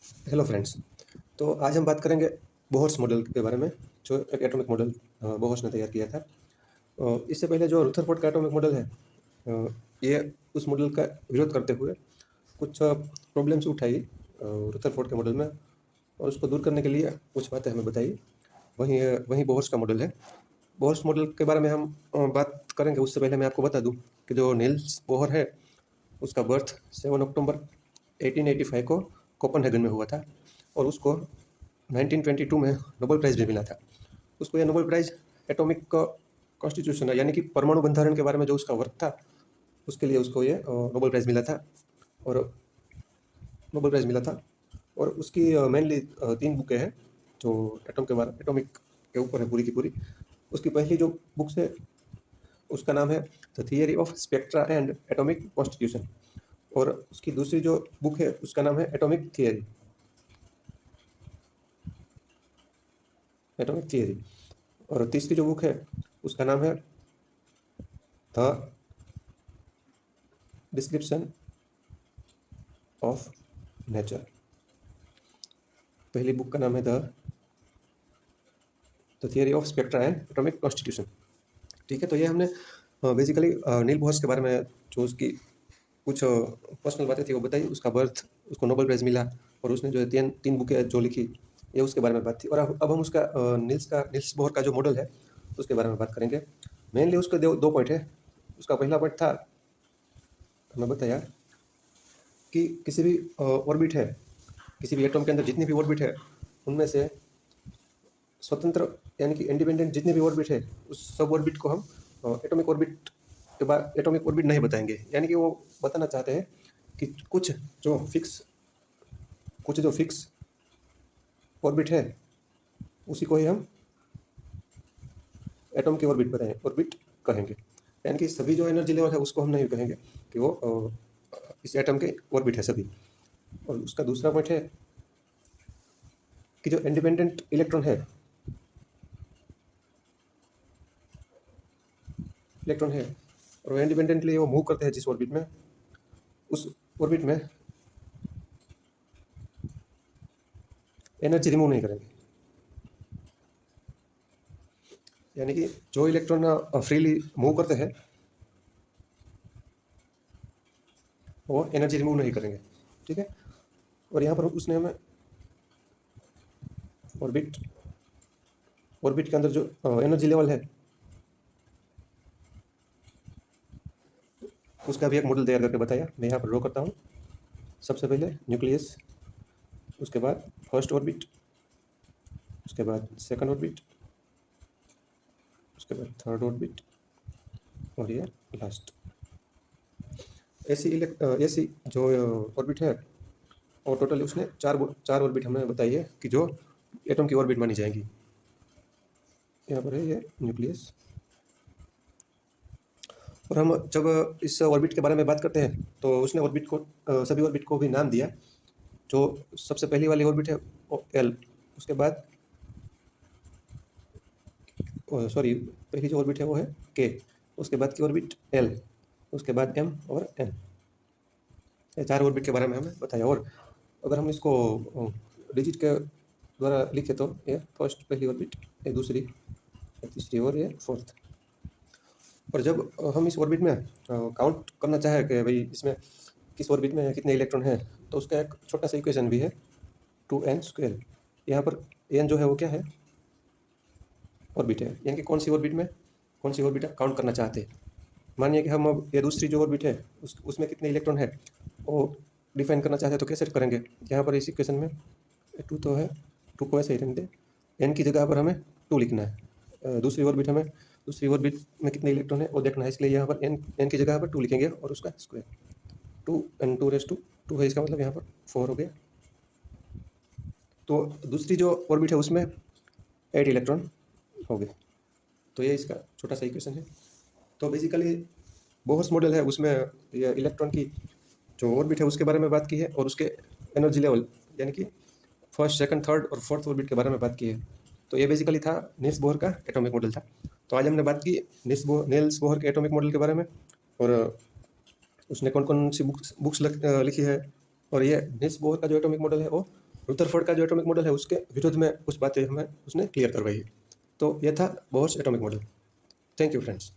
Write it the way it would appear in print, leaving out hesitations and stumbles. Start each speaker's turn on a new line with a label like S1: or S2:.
S1: Hello friends. तो आज हम बात करेंगे बोहर्स मॉडल के बारे में, जो एक एटॉमिक मॉडल बोहर्स ने तैयार किया था। इससे पहले जो रदरफोर्ड का एटॉमिक मॉडल है, ये उस मॉडल का विरोध करते हुए कुछ प्रॉब्लम्स उठाई रदरफोर्ड के मॉडल में, और उसको दूर करने के लिए कुछ बातें हमें बताई। वहीं वहीं बोहर्स का मॉडल है। बोहर्स मॉडल के बारे में हम बात करेंगे। उससे पहले मैं आपको बता दूं कि जो नील्स बोहर है, उसका बर्थ 7 अक्टूबर 1885 को कोपेनहेगन में हुआ था, और उसको 1922 में नोबेल प्राइज़ भी मिला था। उसको यह नोबेल प्राइज़ एटॉमिक कॉन्स्टिट्यूशन यानी कि परमाणु बंधारण के बारे में जो उसका वर्क था, उसके लिए उसको ये नोबेल प्राइज़ मिला था। और नोबेल प्राइज़ मिला था। और उसकी मेनली 3 बुकें हैं जो एटॉमिक के ऊपर है पूरी की पूरी। उसकी पहली जो बुक्स है, उसका नाम है the theory of spectra and atomic constitution, और उसकी दूसरी जो बुक है उसका नाम है एटॉमिक थियरी। और तीसरी जो बुक है उसका नाम है द डिस्क्रिप्शन ऑफ नेचर। पहली बुक का नाम है the theory of spectra and atomic constitution. ठीक है, तो ये हमने बेसिकली नील बोहर्स के बारे में जो उसकी कुछ पर्सनल बातें थी वो बताई, उसका बर्थ, उसको नोबेल प्राइज़ मिला, और उसने जो तीन तीन बुकें जो लिखी, ये उसके बारे में बात थी। और अब हम उसका नील्स बोहर का जो मॉडल है उसके बारे में बात करेंगे। मेनली उसके दो पॉइंट है। उसका पहला पॉइंट था, हमें बताया कि किसी भी ऑर्बिट है, किसी भी एटॉम के अंदर जितनी भी ऑर्बिट है, उनमें से स्वतंत्र यानी कि इंडिपेंडेंट जितने भी ऑर्बिट है, उस सब ऑर्बिट को हम एटॉमिक ऑर्बिट के बाद एटॉमिक ऑर्बिट नहीं बताएंगे। यानी कि वो बताना चाहते हैं कि कुछ जो फिक्स ऑर्बिट है, उसी को ही हम एटॉम की ऑर्बिट कहेंगे। यानी कि सभी जो एनर्जी लेवल है उसको हम नहीं कहेंगे कि वो इस एटम के ऑर्बिट है सभी। और उसका दूसरा पॉइंट है कि जो इंडिपेंडेंट इलेक्ट्रॉन है, और वो इंडिपेंडेंटली वो मूव करते हैं जिस ऑर्बिट में, उस ऑर्बिट में एनर्जी रिमूव नहीं करेंगे। यानी कि जो इलेक्ट्रॉन फ्रीली मूव करते हैं, वो एनर्जी रिमूव नहीं करेंगे। ठीक है। और यहाँ पर उसने हमें ऑर्बिट ऑर्बिट के अंदर जो एनर्जी लेवल है, उसका भी एक मॉडल तैयार करके बताया। मैं यहाँ पर ड्रॉ करता हूँ। सबसे पहले न्यूक्लियस, उसके बाद फर्स्ट ऑर्बिट, उसके बाद सेकंड ऑर्बिट, उसके बाद थर्ड ऑर्बिट, और ये लास्ट। ऐसी जो ऑर्बिट है, और टोटल उसने चार ऑर्बिट हमें बताई है कि जो एटम की ऑर्बिट मानी जाएंगी। यहाँ पर है ये न्यूक्लियस। और हम जब इस ऑर्बिट के बारे में बात करते हैं, तो उसने सभी ऑर्बिट को भी नाम दिया। जो सबसे पहली वाली ऑर्बिट है वो एल, उसके बाद सॉरी, पहली जो ऑर्बिट है वो है के, उसके बाद की ऑर्बिट एल, उसके बाद एम और एन। ये चार ऑर्बिट के बारे में हमें बताया। और अगर हम इसको डिजिट के द्वारा लिखे तो ये फर्स्ट पहली ऑर्बिट, ये दूसरी, ये तीसरी और ये फोर्थ। और जब हम इस ऑर्बिट में काउंट करना चाहे कि भाई इसमें किस ऑर्बिट में कितने इलेक्ट्रॉन हैं, तो उसका एक छोटा सा इक्वेशन भी है, 2n²। यहाँ पर n जो है वो क्या है, ऑर्बिट है। यानी कि कौन सी ऑर्बिट काउंट करना चाहते हैं। मानिए कि हम अब ये दूसरी जो ऑर्बिट है उसमें कितने इलेक्ट्रॉन है वो डिफाइन करना चाहते हैं, तो कैसे करेंगे। यहाँ पर इस इक्वेशन में 2 तो है, 2 को ऐसे ही रहने दें। n की जगह पर हमें 2 लिखना है। दूसरी ऑर्बिट में कितने इलेक्ट्रॉन है वो देखना है, इसलिए यहाँ पर n की जगह पर 2 लिखेंगे और उसका स्क्वायर। 2 है, इसका मतलब यहाँ पर 4 हो गया। तो दूसरी जो ऑर्बिट है उसमें 8 इलेक्ट्रॉन हो गए। तो ये इसका छोटा सा इक्वेशन है। तो बेसिकली बोहर्स मॉडल है, उसमें ये इलेक्ट्रॉन की जो ऑर्बिट है उसके बारे में बात की है, और उसके एनर्जी लेवल यानी कि फर्स्ट, सेकंड, थर्ड और फोर्थ ऑर्बिट के बारे में बात की है। तो ये बेसिकली था नील्स बोहर का एटॉमिक मॉडल था। तो आज हमने बात की नील्स बोहर के एटॉमिक मॉडल के बारे में, और उसने कौन कौन सी बुक्स लिखी है। और ये नील्स बोहर का जो एटॉमिक मॉडल है वो रुदरफोर्ड का जो एटॉमिक मॉडल है उसके विरुद्ध में कुछ बातें हमें उसने क्लियर करवाई है। तो ये था Bohr's atomic model. Thank you friends.